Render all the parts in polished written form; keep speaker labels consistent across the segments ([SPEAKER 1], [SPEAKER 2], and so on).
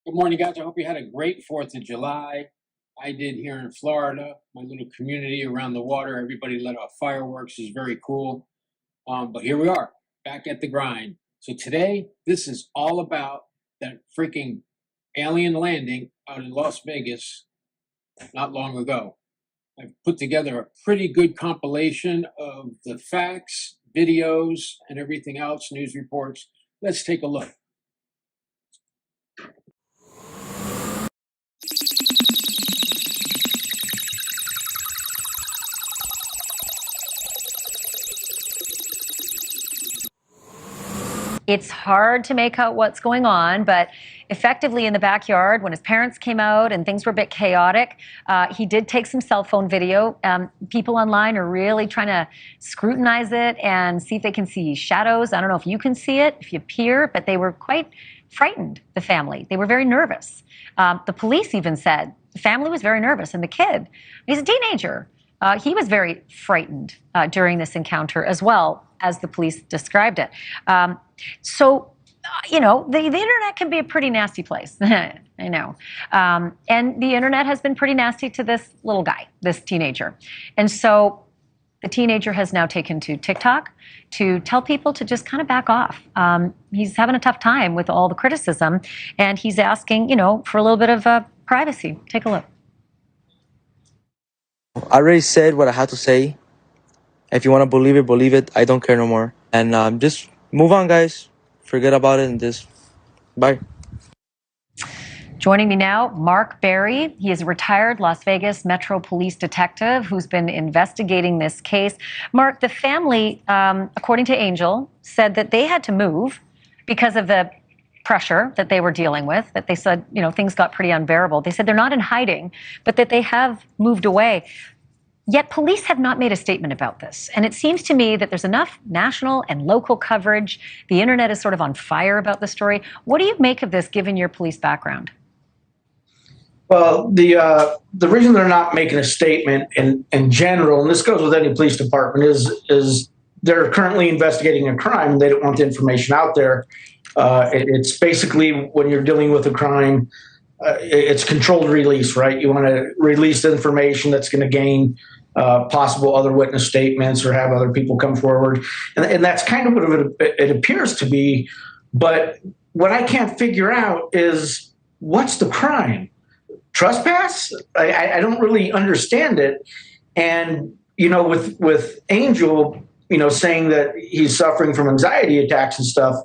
[SPEAKER 1] Good morning, guys. I hope you had a great 4th of July. I did here in Florida, my little community around the water. Everybody let off fireworks. Is very cool. But here we are, back at the grind. So today, this is all about that freaking alien landing out in Las Vegas not long ago. I've put together a pretty good compilation of the facts, videos, and everything else, news reports. Let's take a look.
[SPEAKER 2] It's hard to make out what's going on, but effectively in the backyard, when his parents came out and things were a bit chaotic, he did take some cell phone video. People online are really trying to scrutinize it and see if they can see shadows. I don't know if you can see it, if you peer, but they were quite frightened, the family. They were very nervous. The police even said the family was very nervous, and the kid, he's a teenager, he was very frightened during this encounter as well, as the police described it. The internet can be a pretty nasty place. I know. And the internet has been pretty nasty to this little guy, this teenager. And so the teenager has now taken to TikTok to tell people to just kind of back off. He's having a tough time with all the criticism, and he's asking, for a little bit of privacy. Take a look.
[SPEAKER 3] I already said what I had to say. If you want to believe it, believe it. I don't care no more. And just move on, guys. Forget about it and just bye.
[SPEAKER 2] Joining me now, Mark Berry. He is a retired Las Vegas Metro Police detective who's been investigating this case. Mark, the family, according to Angel, said that they had to move because of the pressure that they were dealing with, that they said, things got pretty unbearable. They said they're not in hiding, but that they have moved away. Yet police have not made a statement about this. And it seems to me that there's enough national and local coverage. The internet is sort of on fire about the story. What do you make of this, given your police background?
[SPEAKER 4] Well, the reason they're not making a statement in general, and this goes with any police department, is they're currently investigating a crime. They don't want the information out there. It's basically when you're dealing with a crime, it's controlled release, right? You want to release the information that's going to gain possible other witness statements or have other people come forward. And that's kind of what it appears to be. But what I can't figure out is, what's the crime? Trespass? I don't really understand it. And, with Angel, saying that he's suffering from anxiety attacks and stuff,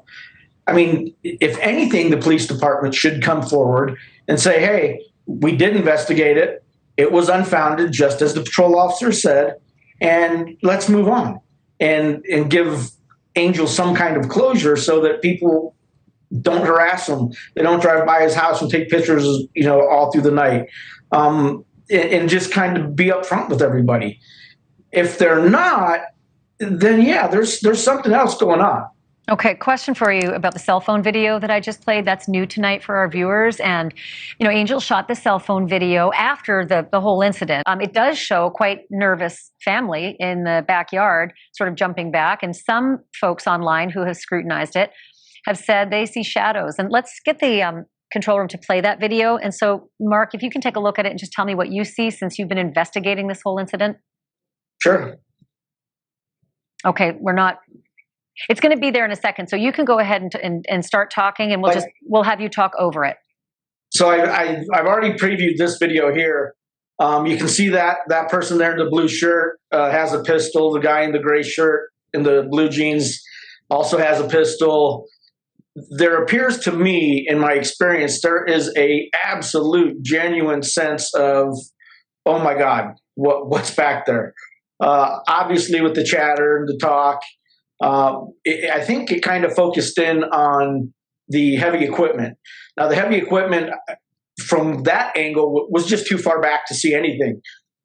[SPEAKER 4] I mean, if anything, the police department should come forward and say, hey, we did investigate it. It was unfounded, just as the patrol officer said, and let's move on and give Angel some kind of closure so that people don't harass him. They don't drive by his house and take pictures, all through the night, and just kind of be upfront with everybody. If they're not, then yeah, there's something else going on.
[SPEAKER 2] Okay, question for you about the cell phone video that I just played. That's new tonight for our viewers. And, Angel shot the cell phone video after the whole incident. It does show quite nervous family in the backyard, sort of jumping back. And some folks online who have scrutinized it have said they see shadows. And let's get the control room to play that video. And so, Mark, if you can take a look at it and just tell me what you see since you've been investigating this whole incident.
[SPEAKER 4] Sure.
[SPEAKER 2] Okay, it's going to be there in a second, so you can go ahead and start talking, and we'll have you talk over it.
[SPEAKER 4] So I've already previewed this video here. You can see that person there in the blue shirt has a pistol. The guy in the gray shirt and the blue jeans also has a pistol. There appears to me, in my experience, there is a absolute genuine sense of, oh my God, what's back there? Obviously, with the chatter and the talk. I think it kind of focused in on the heavy equipment. Now, the heavy equipment from that angle was just too far back to see anything.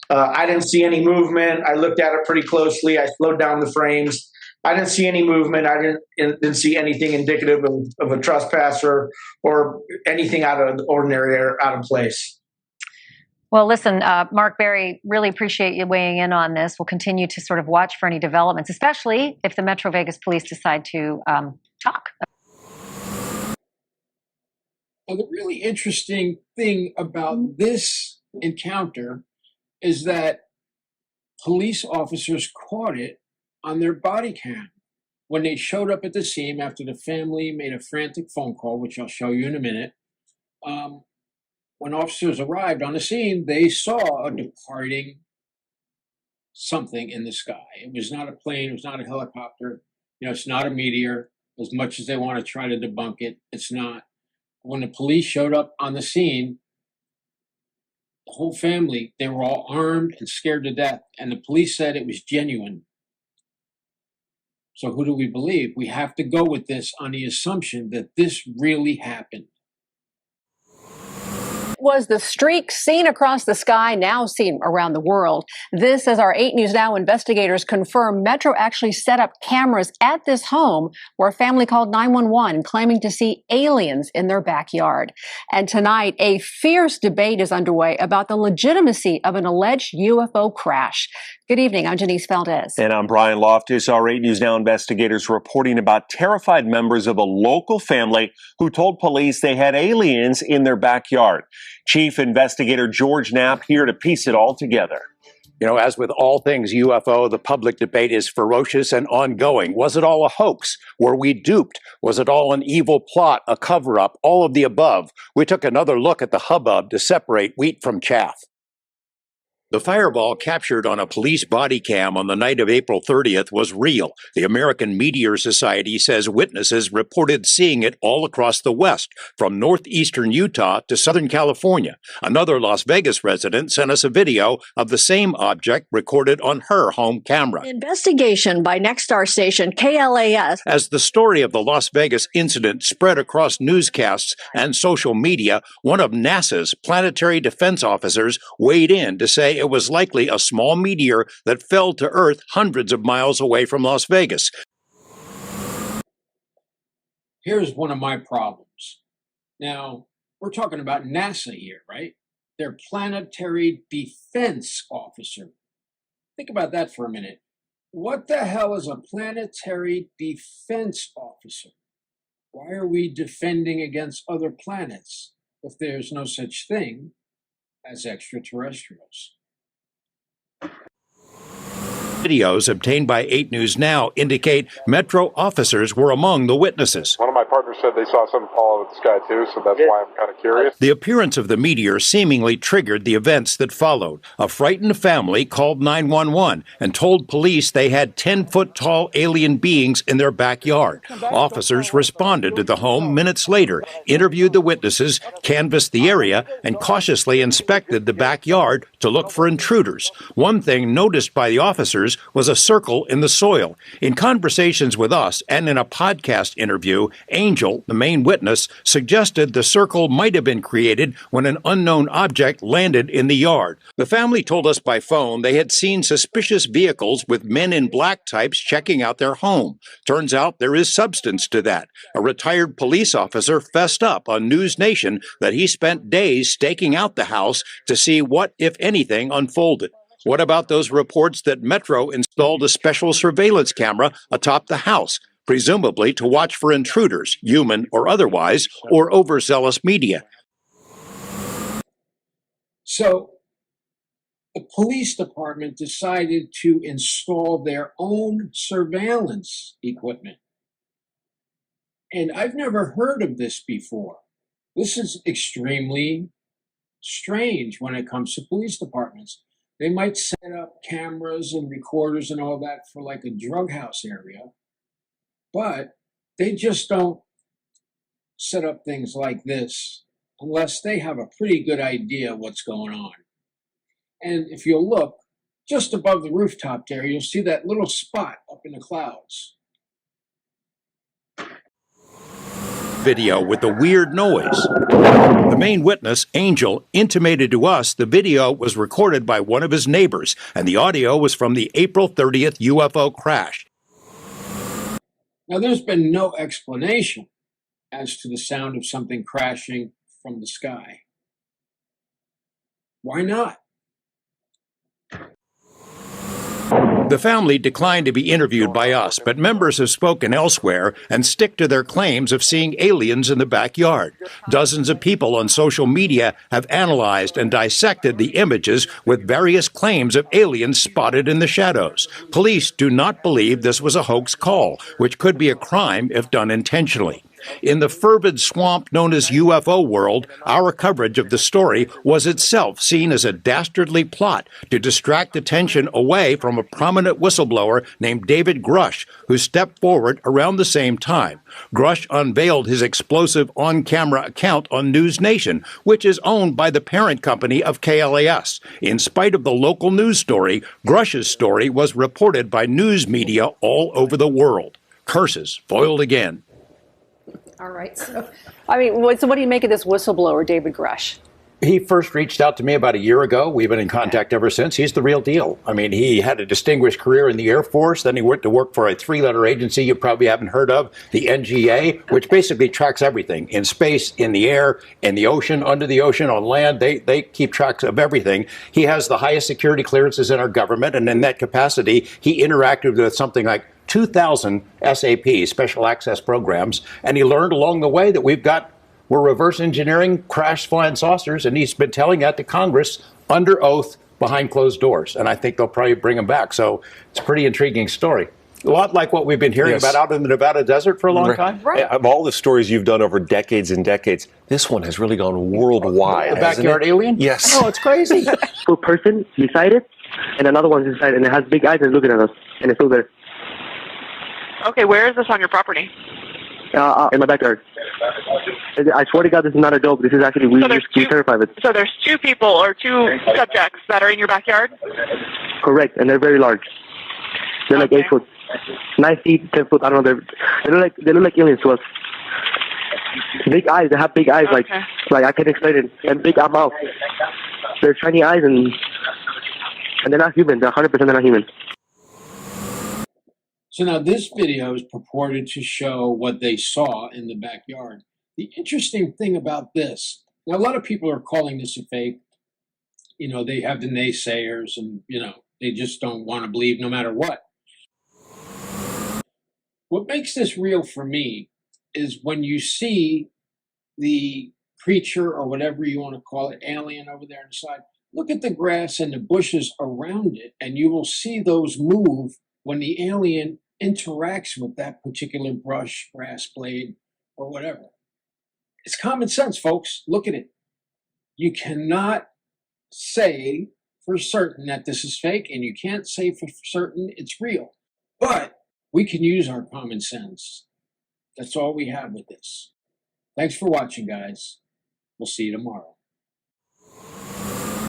[SPEAKER 4] I didn't see any movement. I looked at it pretty closely. I slowed down the frames. I didn't see any movement. I didn't see anything indicative of a trespasser or anything out of the ordinary or out of place.
[SPEAKER 2] Well, listen, Mark Berry, really appreciate you weighing in on this. We'll continue to sort of watch for any developments, especially if the Metro Vegas police decide to talk.
[SPEAKER 1] Now, the really interesting thing about this encounter is that police officers caught it on their body cam when they showed up at the scene after the family made a frantic phone call, which I'll show you in a minute. When officers arrived on the scene, they saw a departing something in the sky. It was not a plane, it was not a helicopter, it's not a meteor. As much as they want to try to debunk it, it's not. When the police showed up on the scene, the whole family, they were all armed and scared to death, and the police said it was genuine. So who do we believe? We have to go with this on the assumption that this really happened.
[SPEAKER 5] Was the streak seen across the sky, now seen around the world? This, as our 8 News Now investigators confirm, Metro actually set up cameras at this home where a family called 911 claiming to see aliens in their backyard. And tonight, a fierce debate is underway about the legitimacy of an alleged UFO crash. Good evening, I'm Janice Valdez.
[SPEAKER 6] And I'm Brian Loftus. Our 8 News Now investigators reporting about terrified members of a local family who told police they had aliens in their backyard. Chief Investigator George Knapp here to piece it all together.
[SPEAKER 7] You know, as with all things UFO, the public debate is ferocious and ongoing. Was it all a hoax? Were we duped? Was it all an evil plot, a cover-up, all of the above? We took another look at the hubbub to separate wheat from chaff. The fireball captured on a police body cam on the night of April 30th was real. The American Meteor Society says witnesses reported seeing it all across the West, from northeastern Utah to Southern California. Another Las Vegas resident sent us a video of the same object recorded on her home camera.
[SPEAKER 5] Investigation by Nexstar station KLAS.
[SPEAKER 7] As the story of the Las Vegas incident spread across newscasts and social media, one of NASA's planetary defense officers weighed in to say it was likely a small meteor that fell to Earth hundreds of miles away from Las Vegas.
[SPEAKER 1] Here's one of my problems. Now, we're talking about NASA here, right? Their planetary defense officer. Think about that for a minute. What the hell is a planetary defense officer? Why are we defending against other planets if there's no such thing as extraterrestrials?
[SPEAKER 7] Videos obtained by 8 News Now indicate Metro officers were among the witnesses.
[SPEAKER 8] One of my partners said they saw something fall out of the sky too, so that's why I'm kind of curious.
[SPEAKER 7] The appearance of the meteor seemingly triggered the events that followed. A frightened family called 911 and told police they had 10-foot-tall alien beings in their backyard. Officers responded to the home minutes later, interviewed the witnesses, canvassed the area, and cautiously inspected the backyard to look for intruders. One thing noticed by the officers was a circle in the soil. In conversations with us and in a podcast interview, Angel, the main witness, suggested the circle might have been created when an unknown object landed in the yard. The family told us by phone they had seen suspicious vehicles with men in black types checking out their home. Turns out there is substance to that. A retired police officer fessed up on News Nation that he spent days staking out the house to see what, if anything, unfolded. What about those reports that Metro installed a special surveillance camera atop the house, presumably to watch for intruders, human or otherwise, or overzealous media?
[SPEAKER 1] So the police department decided to install their own surveillance equipment. And I've never heard of this before. This is extremely strange when it comes to police departments. They might set up cameras and recorders and all that for like a drug house area, but they just don't set up things like this unless they have a pretty good idea what's going on. And if you'll look just above the rooftop there, you'll see that little spot up in the clouds.
[SPEAKER 7] Video with the weird noise. The main witness, Angel, intimated to us the video was recorded by one of his neighbors, and the audio was from the April 30th UFO crash.
[SPEAKER 1] Now, there's been no explanation as to the sound of something crashing from the sky. Why not?
[SPEAKER 7] The family declined to be interviewed by us, but members have spoken elsewhere and stick to their claims of seeing aliens in the backyard. Dozens of people on social media have analyzed and dissected the images with various claims of aliens spotted in the shadows. Police do not believe this was a hoax call, which could be a crime if done intentionally. In the fervid swamp known as UFO world, our coverage of the story was itself seen as a dastardly plot to distract attention away from a prominent whistleblower named David Grush, who stepped forward around the same time. Grush unveiled his explosive on-camera account on News Nation, which is owned by the parent company of KLAS. In spite of the local news story, Grush's story was reported by news media all over the world. Curses foiled again.
[SPEAKER 5] All right. So, I mean, what do you make of this whistleblower, David Grush?
[SPEAKER 7] He first reached out to me about a year ago. We've been in contact ever since. He's the real deal. I mean, he had a distinguished career in the Air Force. Then he went to work for a three-letter agency you probably haven't heard of, the NGA, which basically tracks everything in space, in the air, in the ocean, under the ocean, on land. They keep track of everything. He has the highest security clearances in our government, and in that capacity, he interacted with something like 2,000 SAP, special access programs, and he learned along the way that we're reverse engineering crash flying saucers, and he's been telling that to Congress under oath behind closed doors, and I think they'll probably bring him back. So it's a pretty intriguing story. A lot like what we've been hearing about out in the Nevada desert for a long time.
[SPEAKER 6] Right. Of all the stories you've done over decades and decades, this one has really gone worldwide.
[SPEAKER 7] The backyard alien?
[SPEAKER 6] Yes.
[SPEAKER 7] Oh, it's crazy.
[SPEAKER 9] A person beside it, and another one's inside, and it has big eyes and looking at us, and it's still there.
[SPEAKER 10] Okay, where is this on your property?
[SPEAKER 9] In my backyard. I swear to God, this is not a joke. This is actually, we're terrified of it.
[SPEAKER 10] So there's two people or two subjects that are in your backyard?
[SPEAKER 9] Correct, and they're very large. They're like 8 foot, 9 feet, 10 foot. I don't know. They look like aliens to us. Big eyes. They have big eyes, like I can't explain it. And big mouth. They're shiny eyes, and they're not human. They're 100% they're not human.
[SPEAKER 1] So now this video is purported to show what they saw in the backyard. The interesting thing about this, now a lot of people are calling this a fake. You know, they have the naysayers and, you know, they just don't want to believe no matter what. What makes this real for me is when you see the creature or whatever you want to call it, alien over there on the side, look at the grass and the bushes around it, and you will see those move when the alien interacts with that particular brush, grass blade, or whatever. It's common sense, folks. Look at it. You cannot say for certain that this is fake, and you can't say for certain it's real. But we can use our common sense. That's all we have with this. Thanks for watching, guys. We'll see you tomorrow.